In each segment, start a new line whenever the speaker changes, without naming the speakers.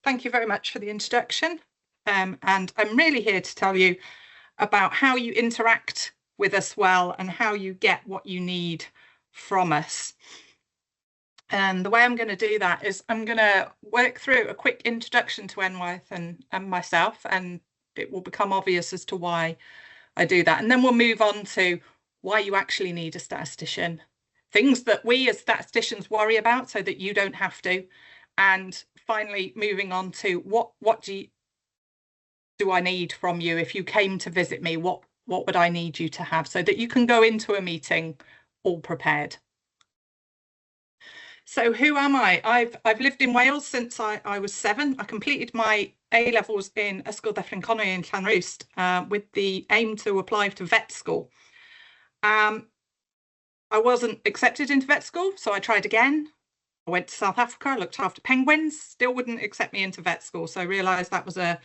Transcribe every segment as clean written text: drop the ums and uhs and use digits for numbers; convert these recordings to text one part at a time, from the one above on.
thank you very much for the introduction. And I'm really here to tell you about how you interact with us well and how you get what you need from us. And the way I'm going to do that is I'm going to work through a quick introduction to Enworth and myself, and it will become obvious as to why I do that. And then we'll move on to why you actually need a statistician, things that we as statisticians worry about so that you don't have to. And finally, moving on to what do I need from you if you came to visit me? What would I need you to have so that you can go into a meeting all prepared? So who am I? I've lived in Wales since I was 7. I completed my A-levels in Ysgol Dyffryn Conwy in Llanrwst with the aim to apply to vet school. I wasn't accepted into vet school, so I tried again. I went to South Africa, I looked after penguins, still wouldn't accept me into vet school, so I realised that was a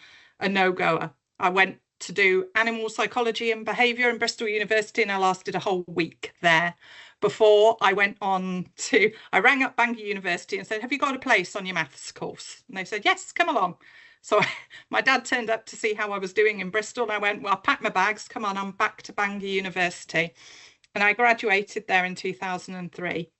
no-goer. I went to do animal psychology and behaviour in Bristol University, and I lasted a whole week there before I went on to, I rang up Bangor University and said, have you got a place on your maths course? And they said, yes, come along. So my dad turned up to see how I was doing in Bristol, and I went, well, I'll pack my bags, come on, I'm back to Bangor University. And I graduated there in 2003.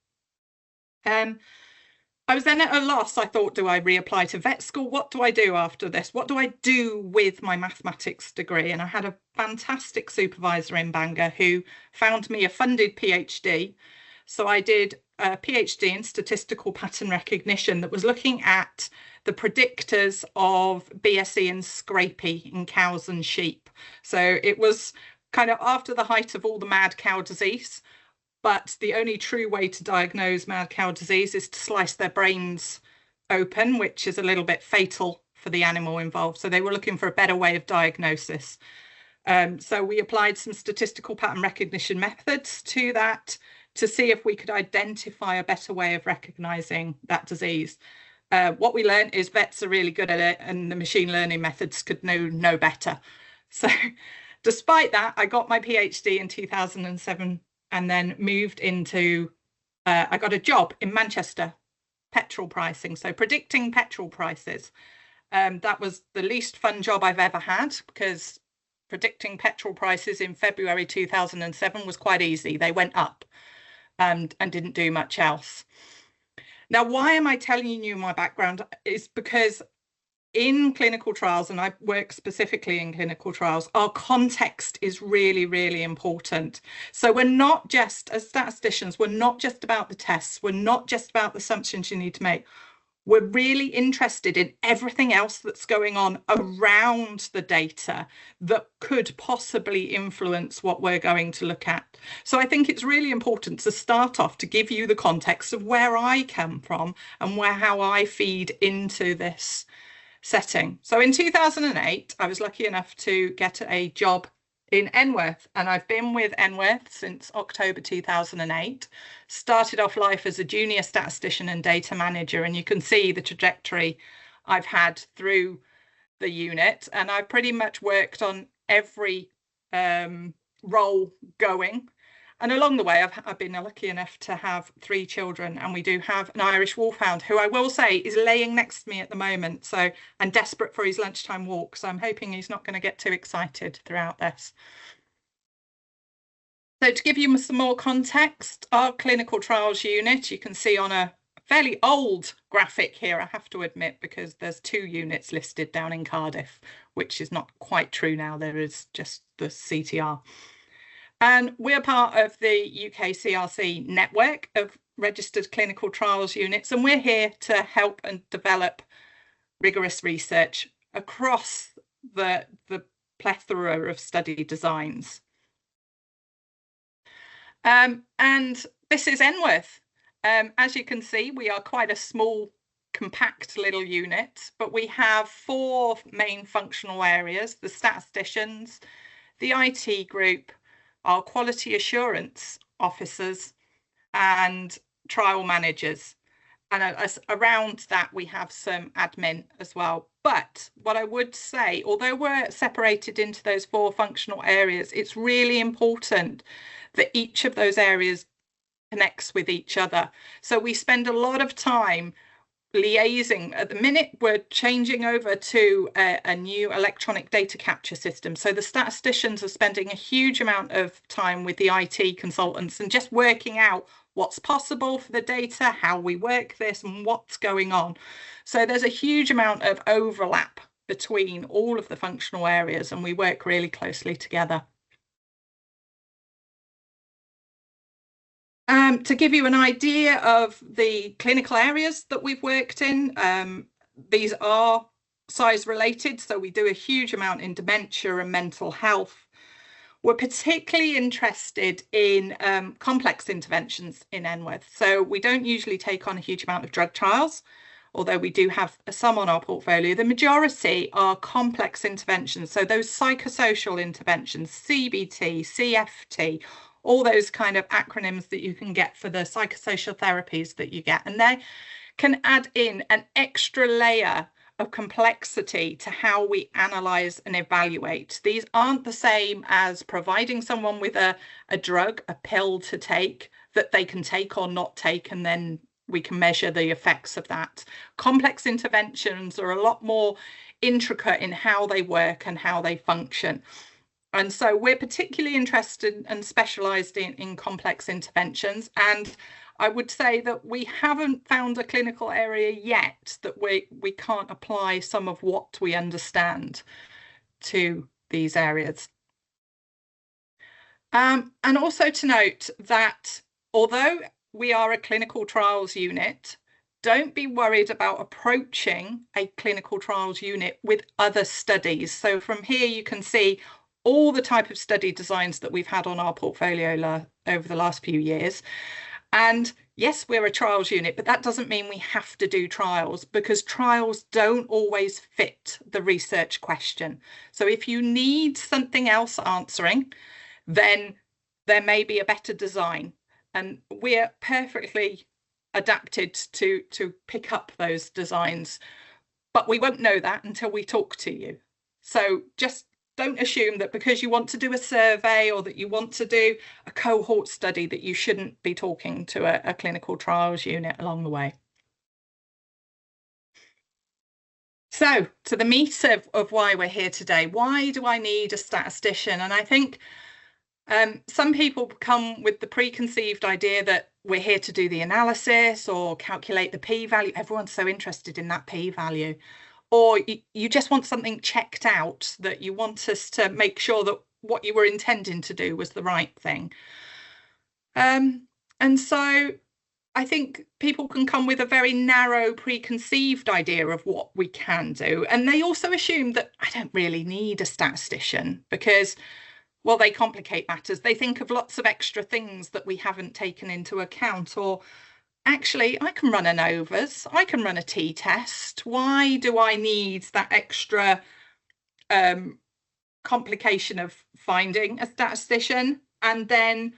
I was then at a loss. I thought, do I reapply to vet school? What do I do after this? What do I do with my mathematics degree? And I had a fantastic supervisor in Bangor who found me a funded PhD. So I did a PhD in statistical pattern recognition that was looking at the predictors of BSE and scrapie in cows and sheep. So it was kind of after the height of all the mad cow disease. But the only true way to diagnose mad cow disease is to slice their brains open, which is a little bit fatal for the animal involved. So they were looking for a better way of diagnosis. So we applied some statistical pattern recognition methods to that to see if we could identify a better way of recognizing that disease. What we learned is vets are really good at it, and the machine learning methods could know no better. So despite that, I got my PhD in 2007. And then moved into, I got a job in Manchester, petrol pricing, so predicting petrol prices. That was the least fun job I've ever had, because predicting petrol prices in February 2007 was quite easy. They went up and didn't do much else. Now, why am I telling you my background? Is because in clinical trials, and I work specifically in clinical trials, our context is really, really important. So we're not just, as statisticians, we're not just about the tests, we're not just about the assumptions you need to make. We're really interested in everything else that's going on around the data that could possibly influence what we're going to look at. So I think it's really important to start off to give you the context of where I come from and how I feed into this setting. So in 2008, I was lucky enough to get a job in Enworth, and I've been with Enworth since October 2008. Started off life as a junior statistician and data manager, and you can see the trajectory I've had through the unit, and I pretty much worked on every role going. And along the way, I've been lucky enough to have 3 children, and we do have an Irish wolfhound who I will say is laying next to me at the moment. So I'm desperate for his lunchtime walk. So I'm hoping he's not going to get too excited throughout this. So to give you some more context, our clinical trials unit, you can see on a fairly old graphic here, I have to admit, because there's 2 units listed down in Cardiff, which is not quite true now. There is just the CTR. And we're part of the UK CRC network of registered clinical trials units, and we're here to help and develop rigorous research across the plethora of study designs. And this is Enworth. As you can see, we are quite a small, compact little unit, but we have 4 main functional areas: the statisticians, the IT group, our quality assurance officers, and trial managers. And around that, we have some admin as well. But what I would say, although we're separated into those 4 functional areas, it's really important that each of those areas connects with each other. So we spend a lot of time liaising. At the minute, we're changing over to a new electronic data capture system. So the statisticians are spending a huge amount of time with the IT consultants and just working out what's possible for the data, how we work this, and what's going on. So there's a huge amount of overlap between all of the functional areas, and we work really closely together. To give you an idea of the clinical areas that we've worked in, these are size related, so we do a huge amount in dementia and mental health. We're particularly interested in complex interventions in NWETH. So we don't usually take on a huge amount of drug trials, although we do have some on our portfolio. The majority are complex interventions. So those psychosocial interventions, CBT, CFT, all those kind of acronyms that you can get for the psychosocial therapies that you get. And they can add in an extra layer of complexity to how we analyze and evaluate. These aren't the same as providing someone with a drug, a pill to take that they can take or not take, and then we can measure the effects of that. Complex interventions are a lot more intricate in how they work and how they function. And so we're particularly interested and specialised in complex interventions. And I would say that we haven't found a clinical area yet that we can't apply some of what we understand to these areas. And also to note that although we are a clinical trials unit, don't be worried about approaching a clinical trials unit with other studies. So from here you can see all the type of study designs that we've had on our portfolio over the last few years. And yes, we're a trials unit, but that doesn't mean we have to do trials, because trials don't always fit the research question. So if you need something else answering, then there may be a better design. And we're perfectly adapted to pick up those designs, but we won't know that until we talk to you. So just don't assume that because you want to do a survey or that you want to do a cohort study that you shouldn't be talking to a clinical trials unit along the way. So to the meat of why we're here today. Why do I need a statistician? And I think some people come with the preconceived idea that we're here to do the analysis or calculate the p-value. Everyone's so interested in that p-value. Or you just want something checked out, that you want us to make sure that what you were intending to do was the right thing. And so I think people can come with a very narrow preconceived idea of what we can do. And they also assume that I don't really need a statistician because, well, they complicate matters. They think of lots of extra things that we haven't taken into account, or actually, I can run an OVAS, I can run a t-test. Why do I need that extra complication of finding a statistician? And then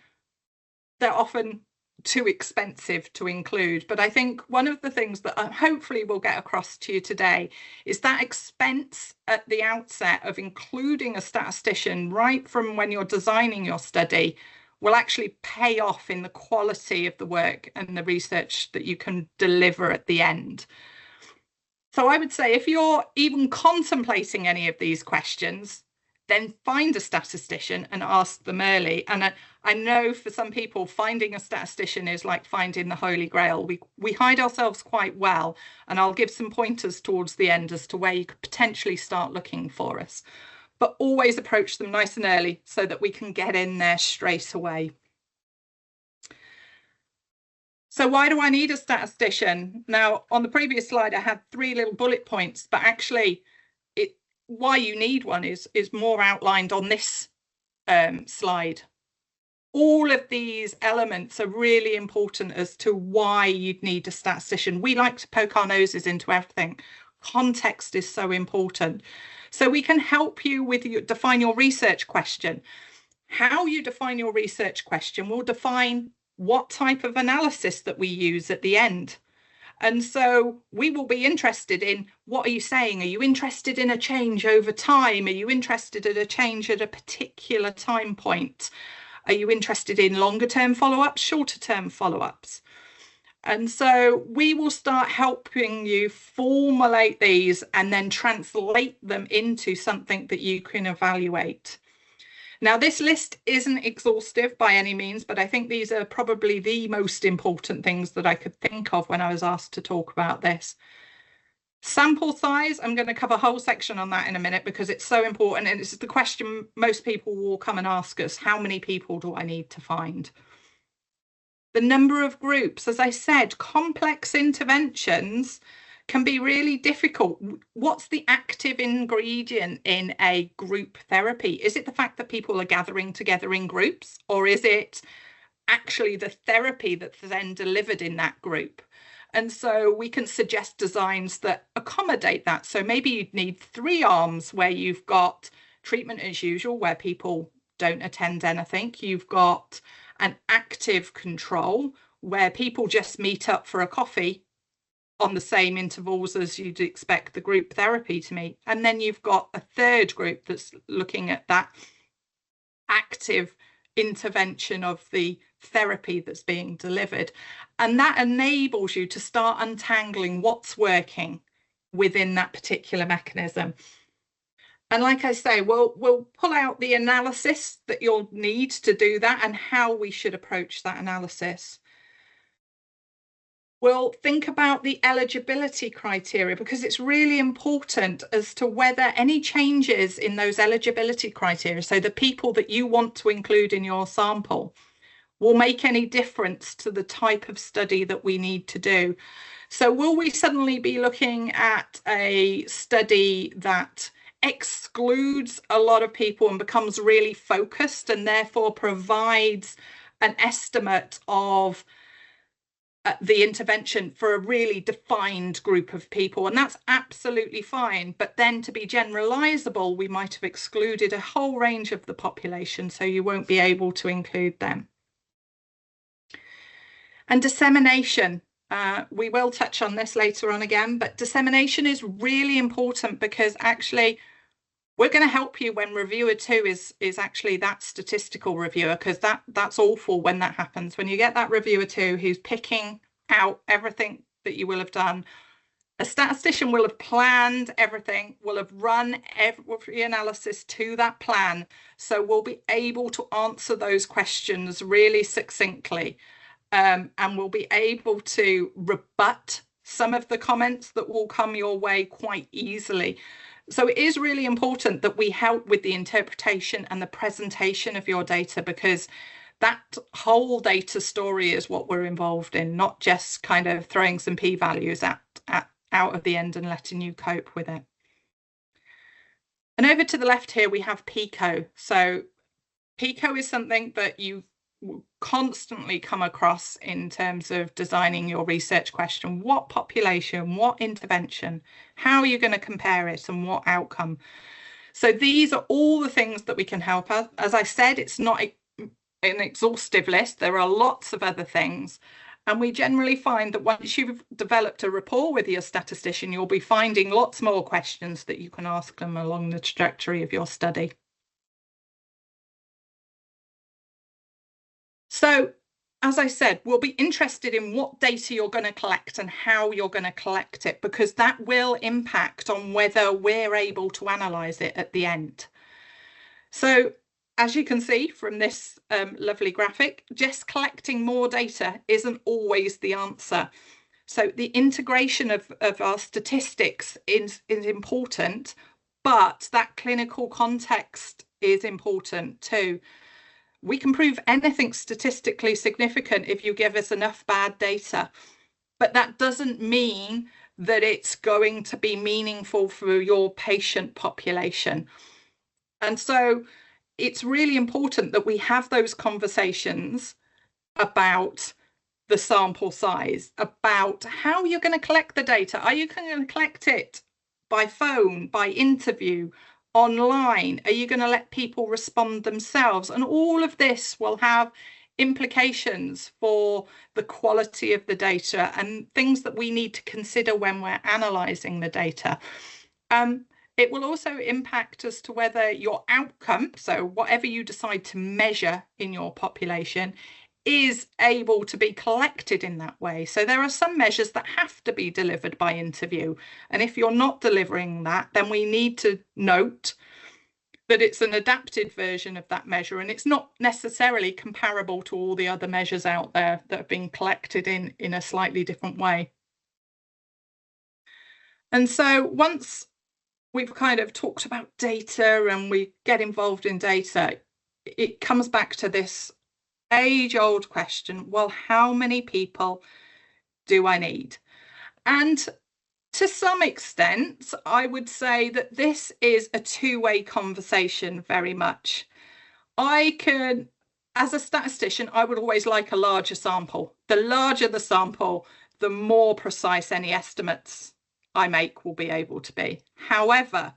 they're often too expensive to include. But I think one of the things that hopefully we'll get across to you today is that expense at the outset of including a statistician right from when you're designing your study will actually pay off in the quality of the work and the research that you can deliver at the end. So I would say if you're even contemplating any of these questions, then find a statistician and ask them early. And I know for some people, finding a statistician is like finding the Holy Grail. We hide ourselves quite well, and I'll give some pointers towards the end as to where you could potentially start looking for us. But always approach them nice and early so that we can get in there straight away. So why do I need a statistician? Now, on the previous slide, I had 3 little bullet points, but actually why you need one is more outlined on this slide. All of these elements are really important as to why you'd need a statistician. We like to poke our noses into everything. Context is so important. So we can help you with define your research question. How you define your research question will define what type of analysis that we use at the end. And so we will be interested in, what are you saying? Are you interested in a change over time? Are you interested in a change at a particular time point? Are you interested in longer term follow-ups, shorter term follow-ups? And so we will start helping you formulate these and then translate them into something that you can evaluate. Now, this list isn't exhaustive by any means, but I think these are probably the most important things that I could think of when I was asked to talk about this. Sample size, I'm going to cover a whole section on that in a minute because it's so important, and it's the question most people will come and ask us: how many people do I need to find? The number of groups, as I said, complex interventions can be really difficult. What's the active ingredient in a group therapy? Is it the fact that people are gathering together in groups, or is it actually the therapy that's then delivered in that group? And so we can suggest designs that accommodate that. So maybe you'd need 3 arms where you've got treatment as usual, where people don't attend anything. You've got an active control where people just meet up for a coffee on the same intervals as you'd expect the group therapy to meet. And then you've got a third group that's looking at that active intervention of the therapy that's being delivered. And that enables you to start untangling what's working within that particular mechanism. And like I say, we'll pull out the analysis that you'll need to do that and how we should approach that analysis. We'll think about the eligibility criteria because it's really important as to whether any changes in those eligibility criteria, so the people that you want to include in your sample, will make any difference to the type of study that we need to do. So will we suddenly be looking at a study that excludes a lot of people and becomes really focused and therefore provides an estimate of the intervention for a really defined group of people? And that's absolutely fine. But then to be generalizable, we might have excluded a whole range of the population, so you won't be able to include them. And dissemination. We will touch on this later on again, but dissemination is really important because actually we're going to help you when reviewer 2 is actually that statistical reviewer, because that's awful when that happens. When you get that reviewer 2 who's picking out everything that you will have done, a statistician will have planned everything, will have run every analysis to that plan. So we'll be able to answer those questions really succinctly. And we'll be able to rebut some of the comments that will come your way quite easily. So it is really important that we help with the interpretation and the presentation of your data, because that whole data story is what we're involved in, not just kind of throwing some p-values out of the end and letting you cope with it. And over to the left here, we have PICO. So PICO is something that you constantly come across in terms of designing your research question. What population, what intervention, how are you going to compare it, and what outcome? So these are all the things that we can help us. As I said, it's not an exhaustive list. There are lots of other things. And we generally find that once you've developed a rapport with your statistician, you'll be finding lots more questions that you can ask them along the trajectory of your study. So, as I said, we'll be interested in what data you're going to collect and how you're going to collect it, because that will impact on whether we're able to analyse it at the end. So, as you can see from this lovely graphic, just collecting more data isn't always the answer. So the integration of our statistics is important, but that clinical context is important too. We can prove anything statistically significant if you give us enough bad data, but that doesn't mean that it's going to be meaningful for your patient population. And so it's really important that we have those conversations about the sample size, about how you're going to collect the data. Are you going to collect it by phone, by interview, online? Are you going to let people respond themselves? And all of this will have implications for the quality of the data and things that we need to consider when we're analysing the data. It will also impact as to whether your outcome, so whatever you decide to measure in your population, is able to be collected in that way. So there are some measures that have to be delivered by interview. And if you're not delivering that, then we need to note that it's an adapted version of that measure, and it's not necessarily comparable to all the other measures out there that have been collected in a slightly different way. And so once we've kind of talked about data and we get involved in data, it comes back to this age-old question, well, how many people do I need? And to some extent, I would say that this is a two-way conversation very much. As a statistician, I would always like a larger sample. The larger the sample, the more precise any estimates I make will be able to be. However,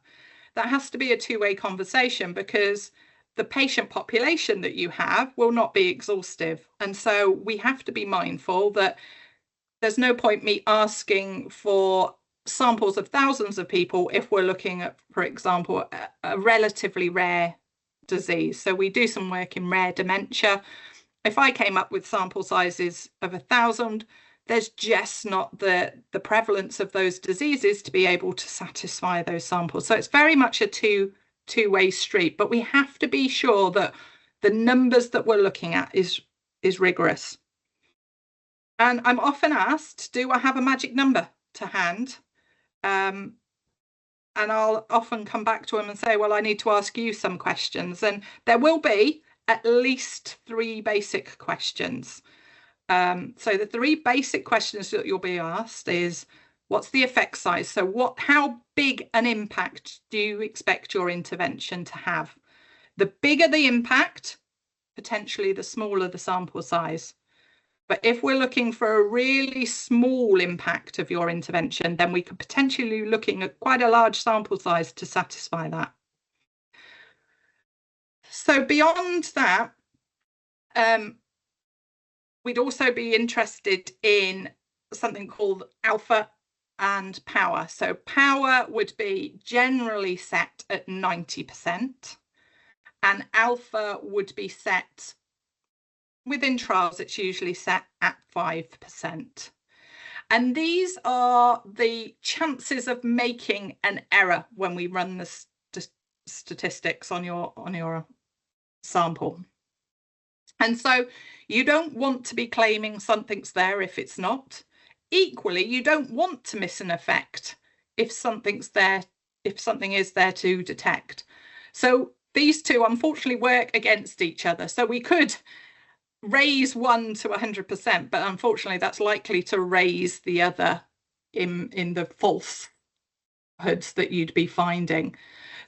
that has to be a two-way conversation because the patient population that you have will not be exhaustive. And so we have to be mindful that there's no point me asking for samples of thousands of people if we're looking at, for example, a relatively rare disease. So we do some work in rare dementia. If I came up with sample sizes of 1,000, there's just not the prevalence of those diseases to be able to satisfy those samples. So it's very much a two-way street, but we have to be sure that the numbers that we're looking at is rigorous. And I'm often asked, do I have a magic number to hand? And I'll often come back to them and say, well, I need to ask you some questions. And there will be at least 3 basic questions. So the 3 basic questions that you'll be asked is, what's the effect size? So how big an impact do you expect your intervention to have? The bigger the impact, potentially the smaller the sample size. But if we're looking for a really small impact of your intervention, then we could potentially be looking at quite a large sample size to satisfy that. So beyond that, we'd also be interested in something called alpha and power. So power would be generally set at 90%, and alpha would be set within trials, it's usually set at 5%. And these are the chances of making an error when we run the statistics on your sample. And so you don't want to be claiming something's there if it's not. Equally, you don't want to miss an effect if something's there, if something is there to detect. So these two unfortunately work against each other. So we could raise one to 100%, but unfortunately that's likely to raise the other in the falsehoods that you'd be finding.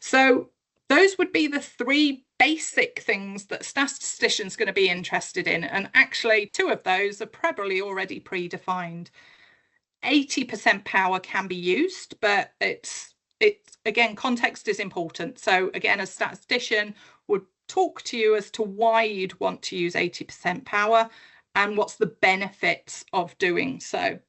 So those would be the 3 basic things that statisticians going to be interested in, and actually 2 of those are probably already predefined. 80% power can be used, but it's again, context is important. So again, a statistician would talk to you as to why you'd want to use 80% power and what's the benefits of doing so.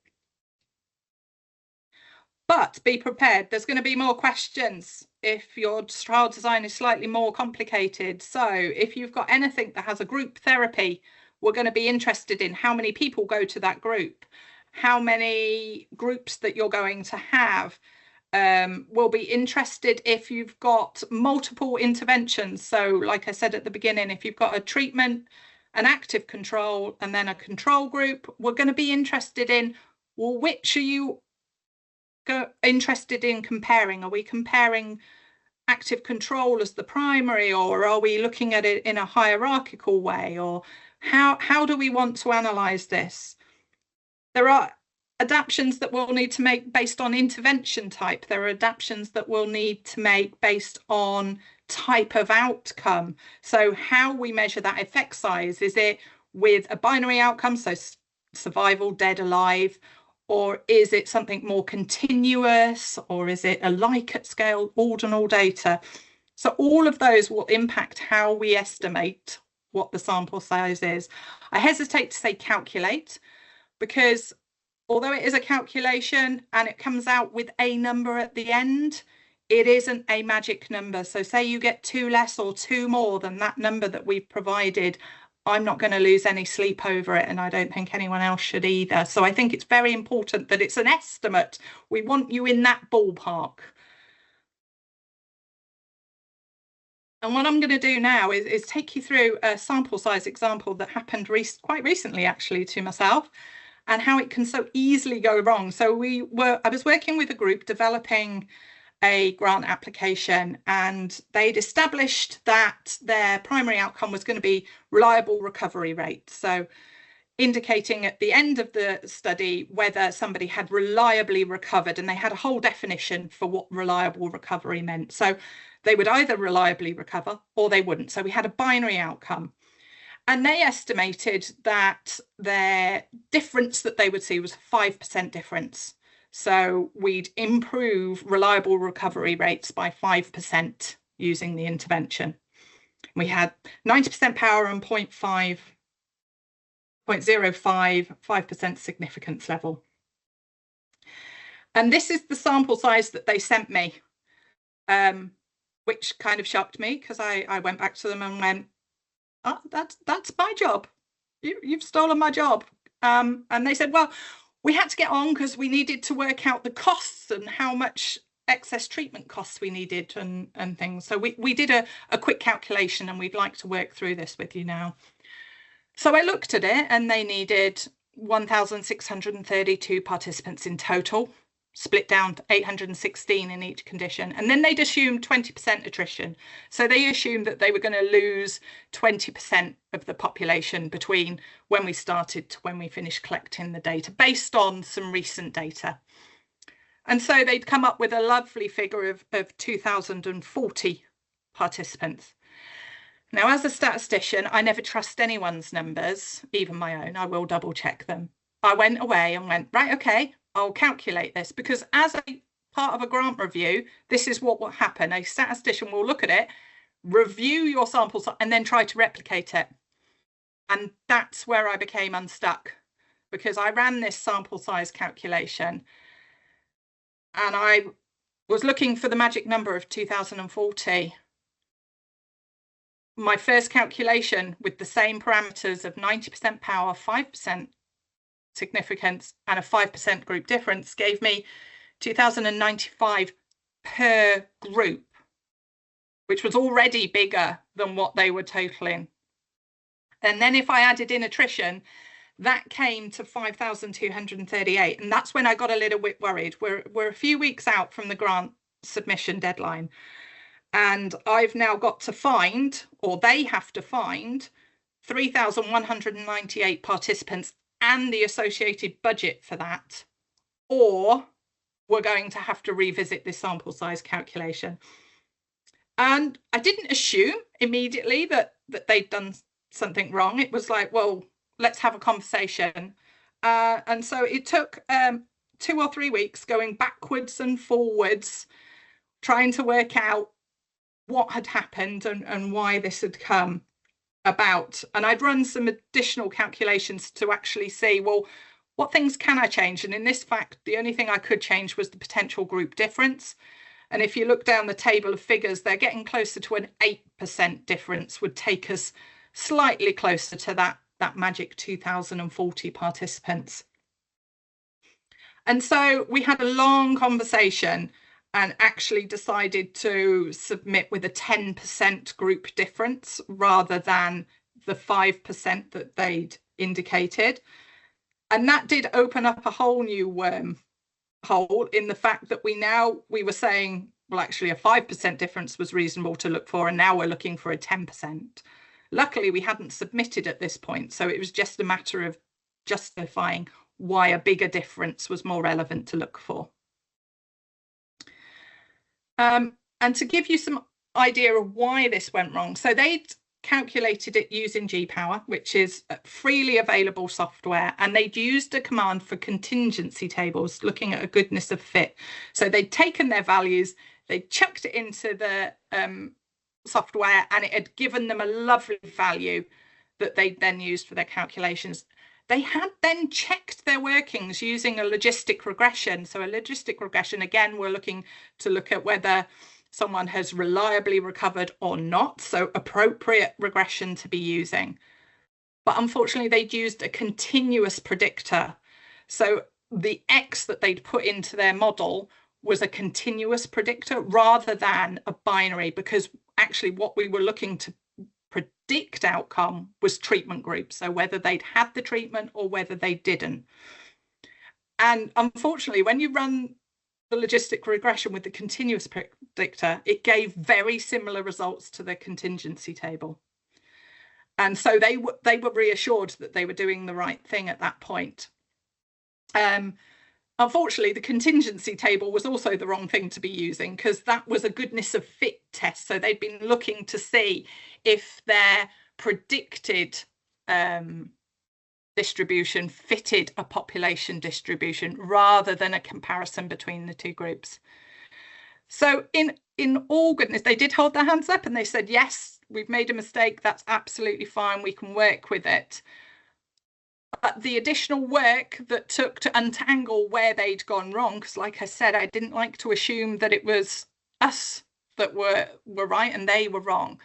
But be prepared, there's going to be more questions if your trial design is slightly more complicated. So if you've got anything that has a group therapy, we're going to be interested in how many people go to that group, how many groups that you're going to have. We'll be interested if you've got multiple interventions. So like I said at the beginning, if you've got a treatment, an active control, and then a control group, we're going to be interested in, well, which are you interested in comparing? Are we comparing active control as the primary, or are we looking at it in a hierarchical way? Or how do we want to analyze this? There are adaptations that we'll need to make based on intervention type. There are adaptations that we'll need to make based on type of outcome. So how we measure that effect size, is it with a binary outcome, so survival, dead, alive, or is it something more continuous, or is it a Likert scale, ordinal data? So all of those will impact how we estimate what the sample size is. I hesitate to say calculate, because although it is a calculation and it comes out with a number at the end, it isn't a magic number. So say you get 2 less or 2 more than that number that we've provided, I'm not going to lose any sleep over it, and I don't think anyone else should either. So I think it's very important that it's an estimate. We want you in that ballpark. And what I'm going to do now is take you through a sample size example that happened quite recently, actually, to myself, and how it can so easily go wrong. So I was working with a group developing a grant application, and they'd established that their primary outcome was going to be reliable recovery rate. So indicating at the end of the study whether somebody had reliably recovered, and they had a whole definition for what reliable recovery meant. So they would either reliably recover or they wouldn't. So we had a binary outcome. And they estimated that their difference that they would see was a 5% difference. So we'd improve reliable recovery rates by 5% using the intervention. We had 90% power and 0.05, 5% significance level. And this is the sample size that they sent me, which kind of shocked me, because I went back to them and went, oh, that's my job. You've stolen my job. And they said, well, we had to get on because we needed to work out the costs and how much excess treatment costs we needed and things. So we did a quick calculation, and we'd like to work through this with you now. So I looked at it, and they needed 1,632 participants in total, split down to 816 in each condition. And then they'd assumed 20% attrition. So they assumed that they were going to lose 20% of the population between when we started to when we finished collecting the data, based on some recent data. And so they'd come up with a lovely figure of 2,040 participants. Now, as a statistician, I never trust anyone's numbers, even my own. I will double check them. I went away and went, right, okay, I'll calculate this, because as a part of a grant review, this is what will happen. A statistician will look at it, review your samples, and then try to replicate it. And that's where I became unstuck, because I ran this sample size calculation and I was looking for the magic number of 2040. My first calculation with the same parameters of 90% power, 5% significance, and a 5% group difference gave me 2,095 per group, which was already bigger than what they were totaling. And then if I added in attrition, that came to 5,238. And that's when I got a little bit worried. We're a few weeks out from the grant submission deadline. And I've now got to find, or they have to find, 3,198 participants and the associated budget for that, or we're going to have to revisit this sample size calculation. And I didn't assume immediately that they'd done something wrong. It was like, well, let's have a conversation. And so it took 2 or 3 weeks going backwards and forwards, trying to work out what had happened and why this had come about. And I'd run some additional calculations to actually see, well, what things can I change? And in this fact, the only thing I could change was the potential group difference. And if you look down the table of figures, they're getting closer to an 8% difference, would take us slightly closer to that magic 2,040 participants. And so we had a long conversation and actually decided to submit with a 10% group difference rather than the 5% that they'd indicated. And that did open up a whole new wormhole in the fact that we were saying, well, actually a 5% difference was reasonable to look for, and now we're looking for a 10%. Luckily, we hadn't submitted at this point, so it was just a matter of justifying why a bigger difference was more relevant to look for. And to give you some idea of why this went wrong, so they'd calculated it using G-Power, which is freely available software, and they'd used a command for contingency tables, looking at a goodness of fit. So they'd taken their values, they'd chucked it into the software, and it had given them a lovely value that they'd then used for their calculations. They had then checked their workings using a logistic regression. So a logistic regression, again, we're looking to look at whether someone has reliably recovered or not. So appropriate regression to be using. but unfortunately they'd used a continuous predictor. So the X that they'd put into their model was a continuous predictor rather than a binary, because actually what we were looking to predict outcome was treatment groups, so whether they'd had the treatment or whether they didn't. And unfortunately, when you run the logistic regression with the continuous predictor, it gave very similar results to the contingency table. And so they were reassured that they were doing the right thing at that point. Unfortunately, the contingency table was also the wrong thing to be using, because that was a goodness of fit test. So they'd been looking to see if their predicted distribution fitted a population distribution rather than a comparison between the two groups. So in all goodness, they did hold their hands up and they said, yes, we've made a mistake. That's absolutely fine. We can work with it. But the additional work that took to untangle where they'd gone wrong, because like I said, I didn't like to assume that it was us that were right and they were wrong.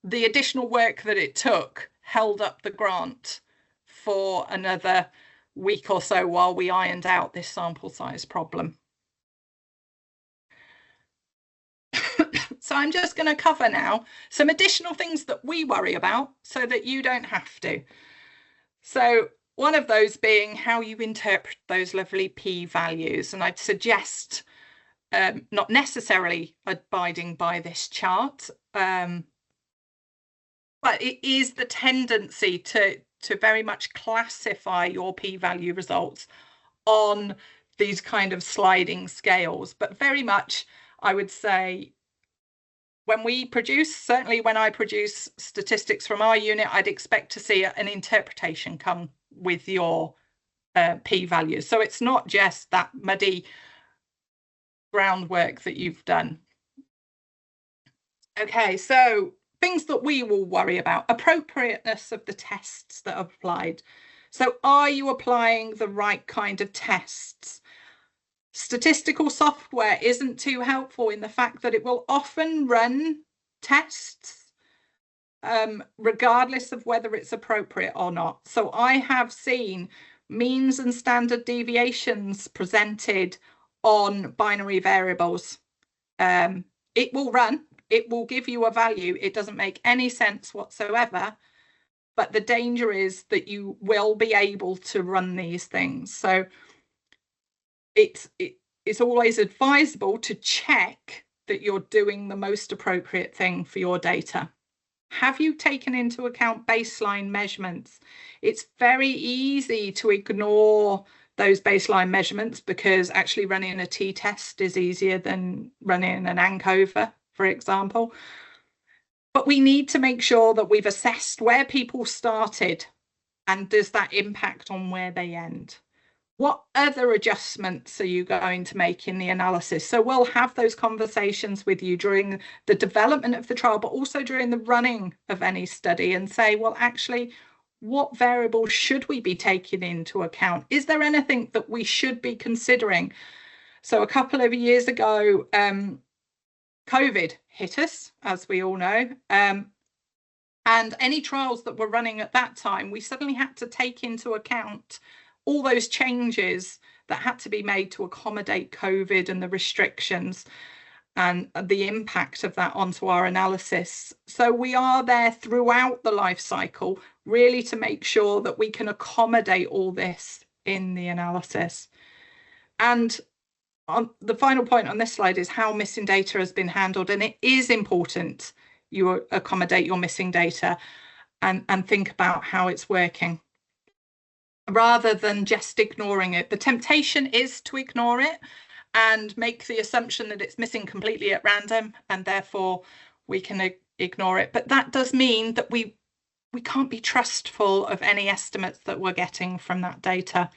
The additional work that it took held up the grant for another week or so while we ironed out this sample size problem. So I'm just going to cover now some additional things that we worry about so that you don't have to. So one of those being how you interpret those lovely p-values. And I'd suggest not necessarily abiding by this chart, but it is the tendency to very much classify your p-value results on these kind of sliding scales. But very much, I would say, when we produce, certainly when I produce statistics from our unit, I'd expect to see an interpretation come with your p-values. So it's not just that muddy groundwork that you've done. Okay, so things that we will worry about: appropriateness of the tests that are applied. So are you applying the right kind of tests? Statistical software isn't too helpful in the fact that it will often run tests regardless of whether it's appropriate or not. So I have seen means and standard deviations presented on binary variables. It will run, it will give you a value. It doesn't make any sense whatsoever, but the danger is that you will be able to run these things. So it's always advisable to check that you're doing the most appropriate thing for your data. Have you taken into account baseline measurements? It's very easy to ignore those baseline measurements because actually running a t-test is easier than running an ANCOVA, for example. But we need to make sure that we've assessed where people started and does that impact on where they end. What other adjustments are you going to make in the analysis? So we'll have those conversations with you during the development of the trial, but also during the running of any study, and say, well, actually, what variables should we be taking into account? Is there anything that we should be considering? So a couple of years ago, COVID hit us, as we all know. And any trials that were running at that time, we suddenly had to take into account all those changes that had to be made to accommodate COVID and the restrictions and the impact of that onto our analysis. So we are there throughout the life cycle, really to make sure that we can accommodate all this in the analysis. And the final point on this slide is how missing data has been handled. And it is important you accommodate your missing data and think about how it's working, rather than just ignoring it. The temptation is to ignore it and make the assumption that it's missing completely at random and therefore we can ignore it. But that does mean that we can't be trustful of any estimates that we're getting from that data.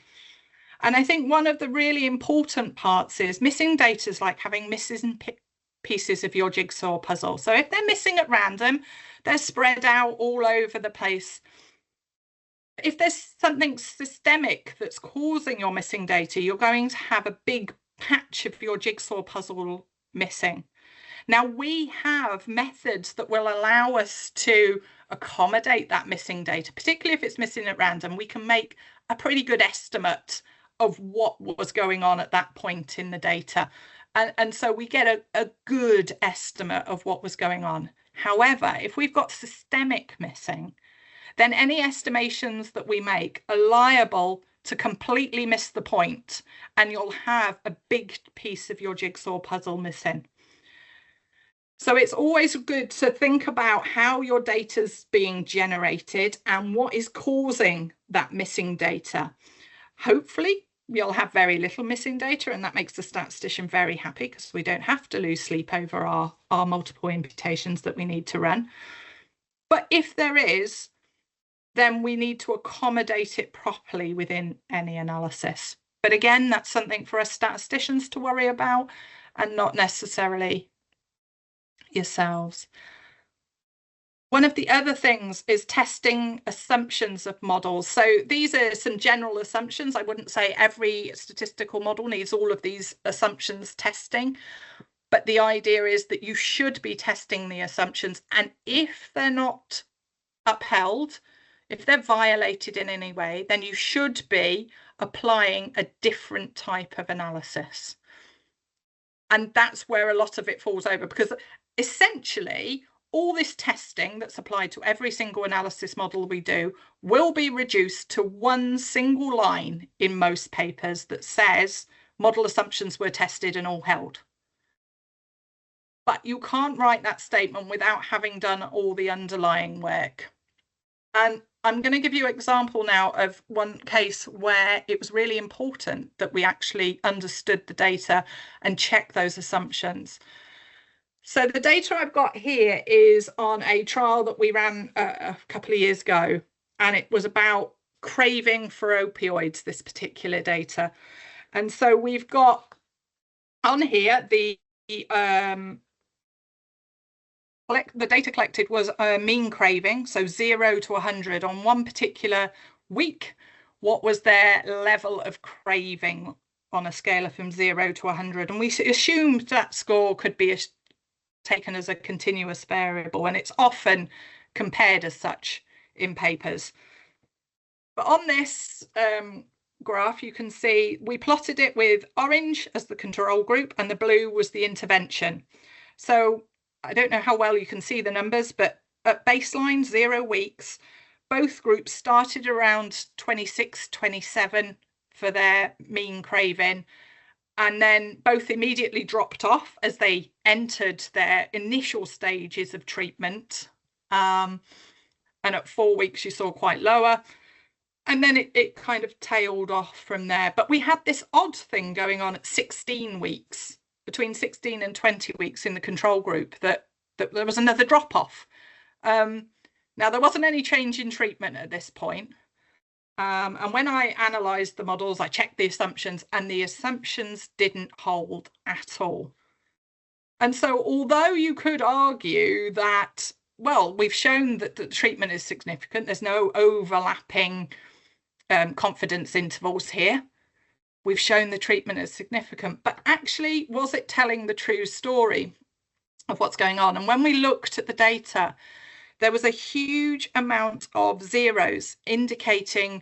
And I think one of the really important parts is missing data is like having missing pieces of your jigsaw puzzle. So if they're missing at random, they're spread out all over the place. If there's something systemic that's causing your missing data, you're going to have a big patch of your jigsaw puzzle missing. Now, we have methods that will allow us to accommodate that missing data, particularly if it's missing at random. We can make a pretty good estimate of what was going on at that point in the data. And so we get a good estimate of what was going on. However, if we've got systemic missing, then any estimations that we make are liable to completely miss the point, and you'll have a big piece of your jigsaw puzzle missing. So it's always good to think about how your data's being generated and what is causing that missing data. Hopefully, you'll have very little missing data, and that makes the statistician very happy because we don't have to lose sleep over our multiple imputations that we need to run. But if there is, then we need to accommodate it properly within any analysis. But again, that's something for us statisticians to worry about and not necessarily yourselves. One of the other things is testing assumptions of models. So these are some general assumptions. I wouldn't say every statistical model needs all of these assumptions testing, but the idea is that you should be testing the assumptions, and if they're not upheld, if they're violated in any way, then you should be applying a different type of analysis. And that's where a lot of it falls over, because essentially all this testing that's applied to every single analysis model we do will be reduced to one single line in most papers that says model assumptions were tested and all held. But you can't write that statement without having done all the underlying work. And I'm going to give you an example now of one case where it was really important that we actually understood the data and check those assumptions. So the data I've got here is on a trial that we ran a couple of years ago, and it was about craving for opioids, this particular data. And so we've got on here the data collected was a mean craving, so 0 to 100 on one particular week. What was their level of craving on a scale from 0 to 100? And we assumed that score could be taken as a continuous variable, and it's often compared as such in papers. But on this graph, you can see we plotted it with orange as the control group and the blue was the intervention. So I don't know how well you can see the numbers, but at baseline, 0 weeks, both groups started around 26, 27 for their mean craving, and then both immediately dropped off as they entered their initial stages of treatment. And at 4 weeks, you saw quite lower. And then it kind of tailed off from there. But we had this odd thing going on at 16 weeks, between 16 and 20 weeks in the control group, that there was another drop off. Now, there wasn't any change in treatment at this point. And when I analysed the models, I checked the assumptions, and the assumptions didn't hold at all. And so although you could argue that, well, we've shown that the treatment is significant, there's no overlapping confidence intervals here. We've shown the treatment is significant, but actually, was it telling the true story of what's going on? And when we looked at the data, there was a huge amount of zeros indicating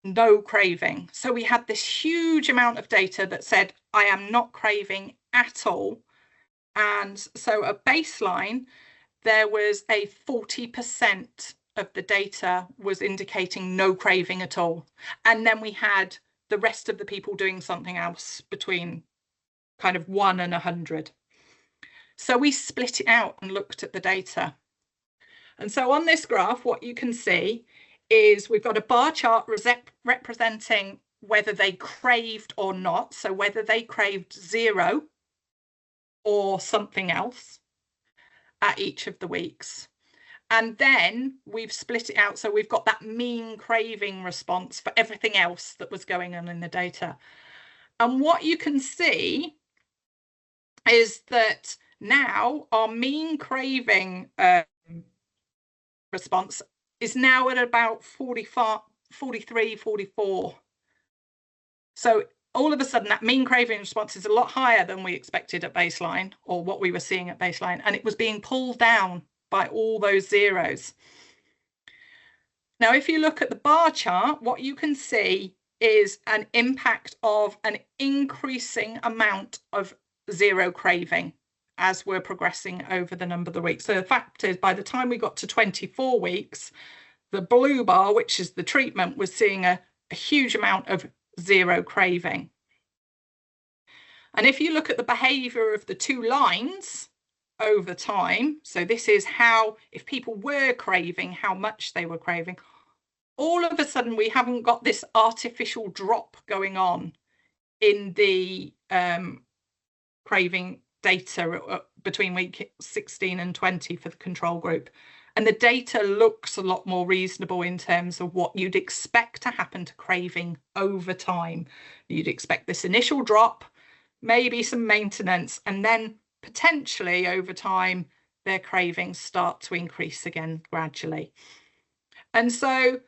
no craving. So we had this huge amount of data that said, I am not craving at all. And so at baseline, there was a 40% of the data was indicating no craving at all. And then we had the rest of the people doing something else between kind of 1 and 100. So we split it out and looked at the data. And so on this graph, what you can see is we've got a bar chart representing whether they craved or not. So whether they craved 0 or something else at each of the weeks. And then we've split it out. So we've got that mean craving response for everything else that was going on in the data. And what you can see is that now our mean craving response is now at about 43, 44. So all of a sudden that mean craving response is a lot higher than we expected at baseline, or what we were seeing at baseline, and it was being pulled down by all those zeros. Now, if you look at the bar chart, what you can see is an impact of an increasing amount of zero craving as we're progressing over the number of the weeks. So the fact is, by the time we got to 24 weeks, the blue bar, which is the treatment, was seeing a huge amount of zero craving. And if you look at the behavior of the two lines over time, so this is how, if people were craving, how much they were craving, all of a sudden we haven't got this artificial drop going on in the craving data between week 16 and 20 for the control group. And the data looks a lot more reasonable in terms of what you'd expect to happen to craving over time. You'd expect this initial drop, maybe some maintenance, and then potentially over time, their cravings start to increase again gradually. And so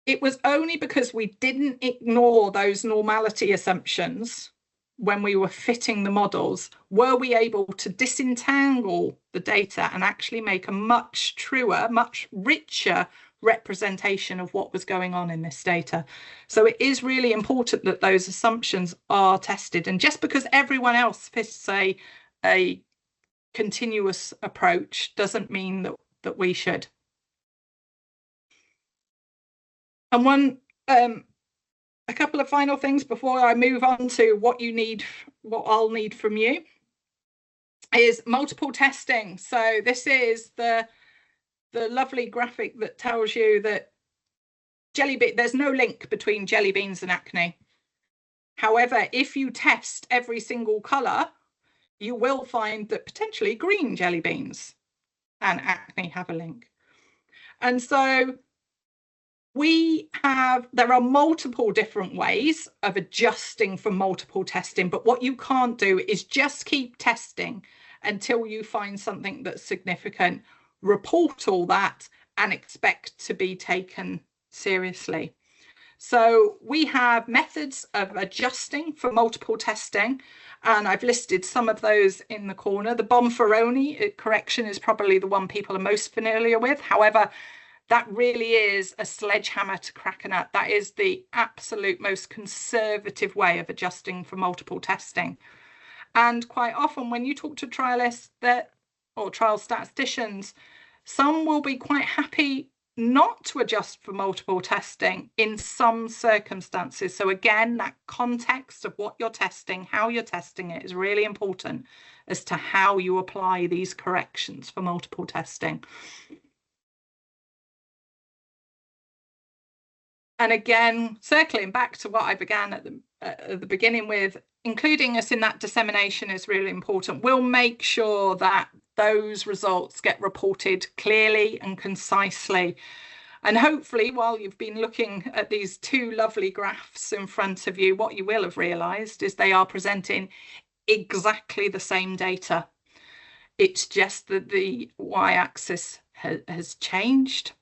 it was only because we didn't ignore those normality assumptions when we were fitting the models, were we able to disentangle the data and actually make a much truer, much richer representation of what was going on in this data. So it is really important that those assumptions are tested. And just because everyone else fits a continuous approach doesn't mean that we should. And a couple of final things before I move on to what I'll need from you is multiple testing. So this is the lovely graphic that tells you that there's no link between jelly beans and acne. However, if you test every single color, you will find that potentially green jelly beans and acne have a link. And so there are multiple different ways of adjusting for multiple testing, but what you can't do is just keep testing until you find something that's significant, report all that, and expect to be taken seriously. So we have methods of adjusting for multiple testing, and I've listed some of those in the corner. The Bonferroni correction is probably the one people are most familiar with. However, that really is a sledgehammer to crack a nut. That is the absolute most conservative way of adjusting for multiple testing. And quite often when you talk to trialists or trial statisticians, some will be quite happy not to adjust for multiple testing in some circumstances. So again, that context of what you're testing, how you're testing it, is really important as to how you apply these corrections for multiple testing. And again, circling back to what I began at the beginning with, including us in that dissemination is really important. We'll make sure that those results get reported clearly and concisely. And hopefully, while you've been looking at these two lovely graphs in front of you, what you will have realised is they are presenting exactly the same data. It's just that the y-axis has changed.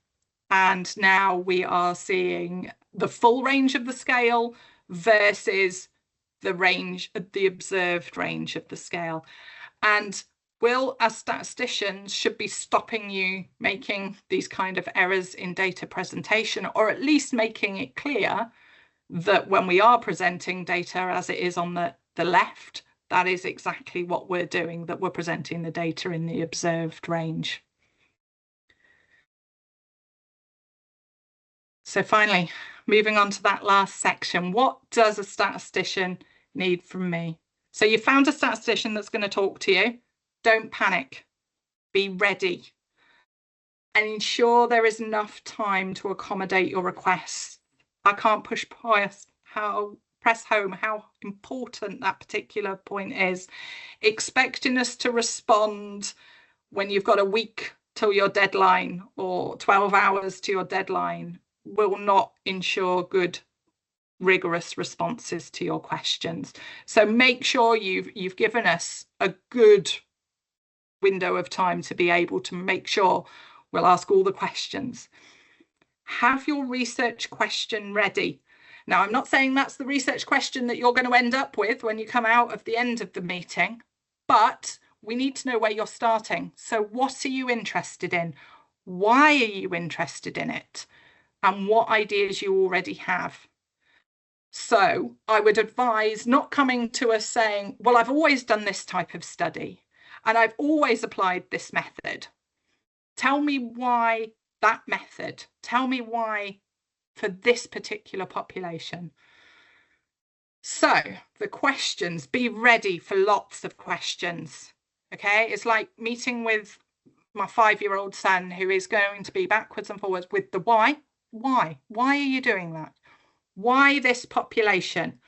And now we are seeing the full range of the scale versus the observed range of the scale. And will, as statisticians, should be stopping you making these kind of errors in data presentation, or at least making it clear that when we are presenting data as it is on the left, that is exactly what we're doing, that we're presenting the data in the observed range. So finally, moving on to that last section, what does a statistician need from me? So you found a statistician that's going to talk to you. Don't panic. Be ready. And ensure there is enough time to accommodate your requests. I can't press home how important that particular point is. Expecting us to respond when you've got a week till your deadline or 12 hours to your deadline will not ensure good, rigorous responses to your questions. So make sure you've given us a good window of time to be able to make sure we'll ask all the questions. Have your research question ready. Now, I'm not saying that's the research question that you're going to end up with when you come out of the end of the meeting, but we need to know where you're starting. So what are you interested in? Why are you interested in it? And what ideas you already have. So I would advise not coming to us saying, well, I've always done this type of study and I've always applied this method. Tell me why that method. Tell me why for this particular population. So the questions, be ready for lots of questions. Okay, it's like meeting with my 5-year-old son who is going to be backwards and forwards with the why. Why are you doing that? Why this population?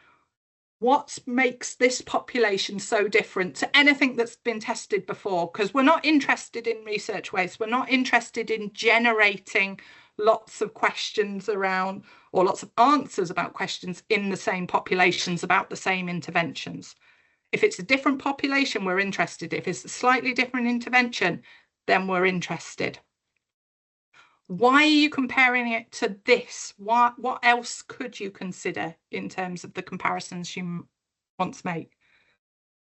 What makes this population so different to anything that's been tested before? Because we're not interested in research waste. We're not interested in generating lots of questions around, or lots of answers about questions in the same populations about the same interventions. If it's a different population, we're interested. If it's a slightly different intervention, then we're interested. Why are you comparing it to this? What else could you consider in terms of the comparisons you want to make?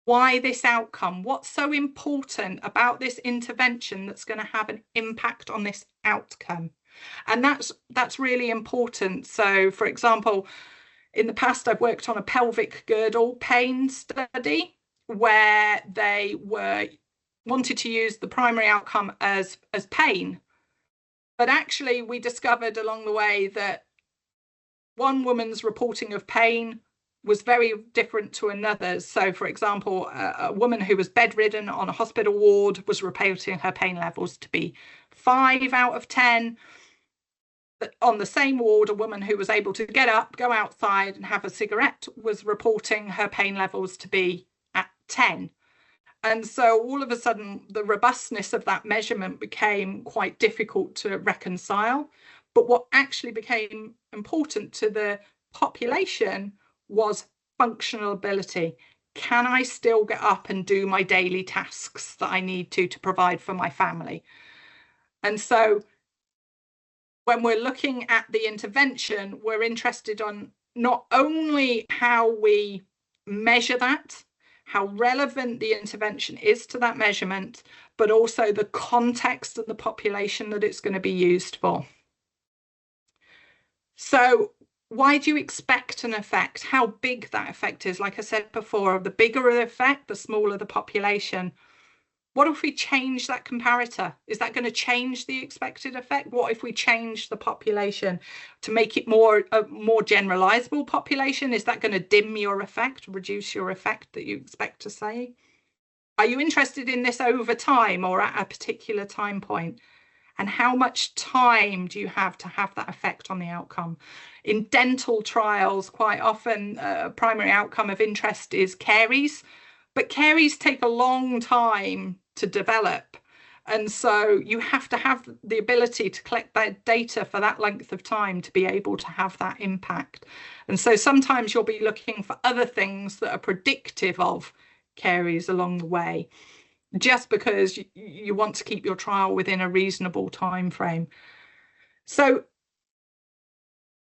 Why this outcome? What's so important about this intervention that's going to have an impact on this outcome? And that's really important. So, for example, in the past, I've worked on a pelvic girdle pain study where they wanted to use the primary outcome as pain. But actually, we discovered along the way that one woman's reporting of pain was very different to another's. So, for example, a woman who was bedridden on a hospital ward was reporting her pain levels to be 5 out of 10. But on the same ward, a woman who was able to get up, go outside and have a cigarette was reporting her pain levels to be at 10. And so all of a sudden, the robustness of that measurement became quite difficult to reconcile. But what actually became important to the population was functional ability. Can I still get up and do my daily tasks that I need to provide for my family? And so when we're looking at the intervention, we're interested on not only how we measure that, how relevant the intervention is to that measurement, but also the context of the population that it's going to be used for. So why do you expect an effect? How big that effect is? Like I said before, the bigger the effect, the smaller the population. What if we change that comparator? Is that going to change the expected effect? What if we change the population to make it a more generalizable population? Is that going to dim your effect, reduce your effect that you expect to see? Are you interested in this over time or at a particular time point? And how much time do you have to have that effect on the outcome? In dental trials, quite often a primary outcome of interest is caries, but caries take a long time to develop. And so you have to have the ability to collect that data for that length of time to be able to have that impact. And so sometimes you'll be looking for other things that are predictive of caries along the way, just because you want to keep your trial within a reasonable time frame. So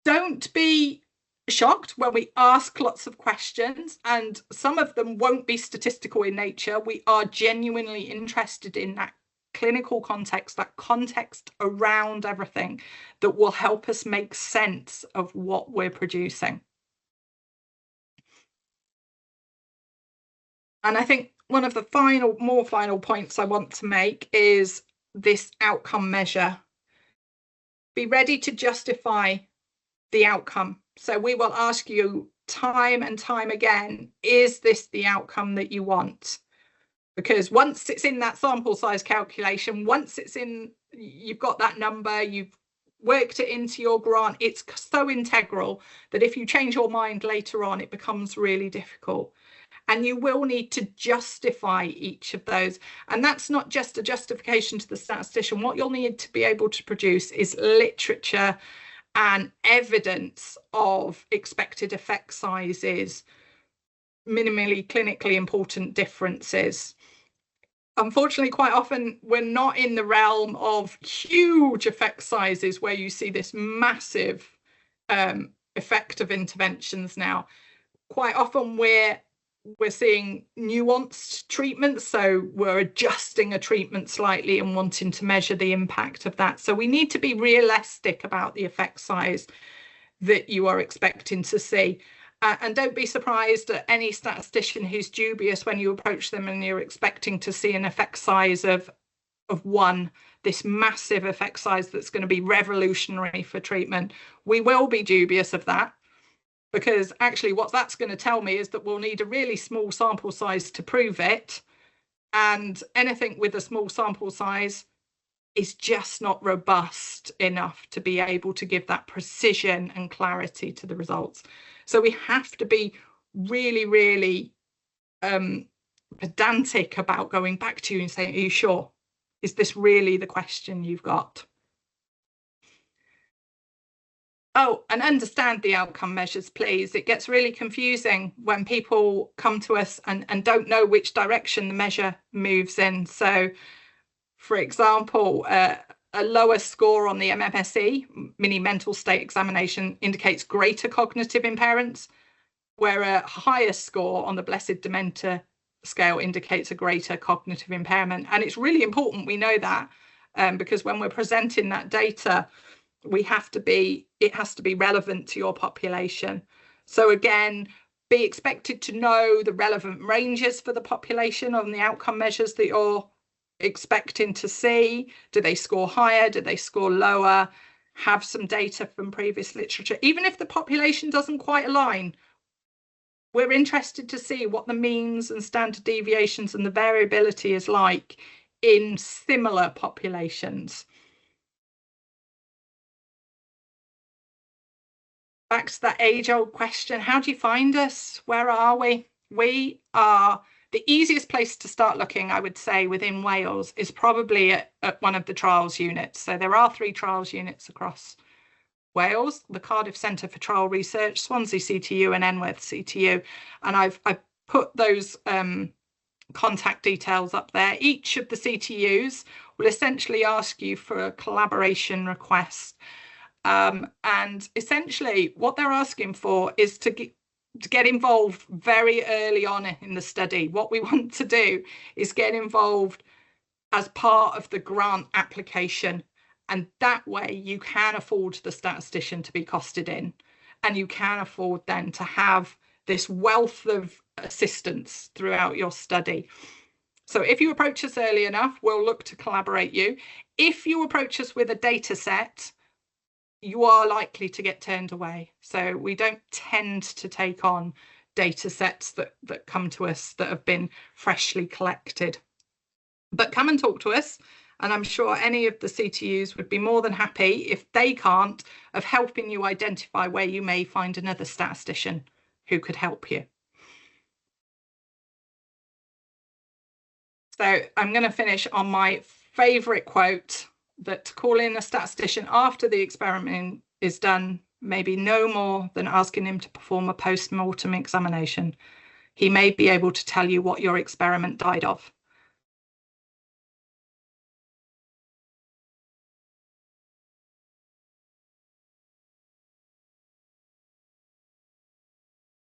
don't be shocked when we ask lots of questions, and some of them won't be statistical in nature. We are genuinely interested in that clinical context, that context around everything that will help us make sense of what we're producing. And I think one of the final points I want to make is this outcome measure. Be ready to justify the outcome. So we will ask you time and time again, is this the outcome that you want? Because once it's in that sample size calculation, once it's in, you've got that number, you've worked it into your grant, it's so integral that if you change your mind later on, it becomes really difficult. And you will need to justify each of those. And that's not just a justification to the statistician. What you'll need to be able to produce is literature and evidence of expected effect sizes, minimally clinically important differences. Unfortunately, quite often we're not in the realm of huge effect sizes where you see this massive effective interventions now. Quite often we're seeing nuanced treatments, so we're adjusting a treatment slightly and wanting to measure the impact of that. So we need to be realistic about the effect size that you are expecting to see. And don't be surprised at any statistician who's dubious when you approach them and you're expecting to see an effect size of 1, this massive effect size that's going to be revolutionary for treatment. We will be dubious of that, because actually what that's going to tell me is that we'll need a really small sample size to prove it. And anything with a small sample size is just not robust enough to be able to give that precision and clarity to the results. So we have to be really, really pedantic about going back to you and saying, are you sure? Is this really the question you've got? Oh, and understand the outcome measures, please. It gets really confusing when people come to us and don't know which direction the measure moves in. So, for example, a lower score on the MMSE, mini mental state examination, indicates greater cognitive impairments, where a higher score on the Blessed Dementia scale indicates a greater cognitive impairment. And it's really important we know that, because when we're presenting that data, it has to be relevant to your population. So again, be expected to know the relevant ranges for the population on the outcome measures that you're expecting to see. Do they score higher? Do they score lower? Have some data from previous literature. Even if the population doesn't quite align, we're interested to see what the means and standard deviations and the variability is like in similar populations. Back to that age-old question, how do you find us? Where are we? We are the easiest place to start looking, I would say, within Wales is probably at one of the trials units. So there are 3 trials units across Wales, the Cardiff Centre for Trial Research, Swansea CTU and Enworth CTU. And I've put those contact details up there. Each of the CTUs will essentially ask you for a collaboration request. And essentially what they're asking for is to get involved very early on in the study. What we want to do is get involved as part of the grant application. And that way you can afford the statistician to be costed in, and you can afford then to have this wealth of assistance throughout your study. So if you approach us early enough, we'll look to collaborate you. If you approach us with a data set, you are likely to get turned away. So we don't tend to take on data sets that come to us that have been freshly collected. But come and talk to us, and I'm sure any of the CTUs would be more than happy, if they can't, of helping you identify where you may find another statistician who could help you. So I'm going to finish on my favourite quote, that to call in a statistician after the experiment is done may be no more than asking him to perform a post-mortem examination. He may be able to tell you what your experiment died of.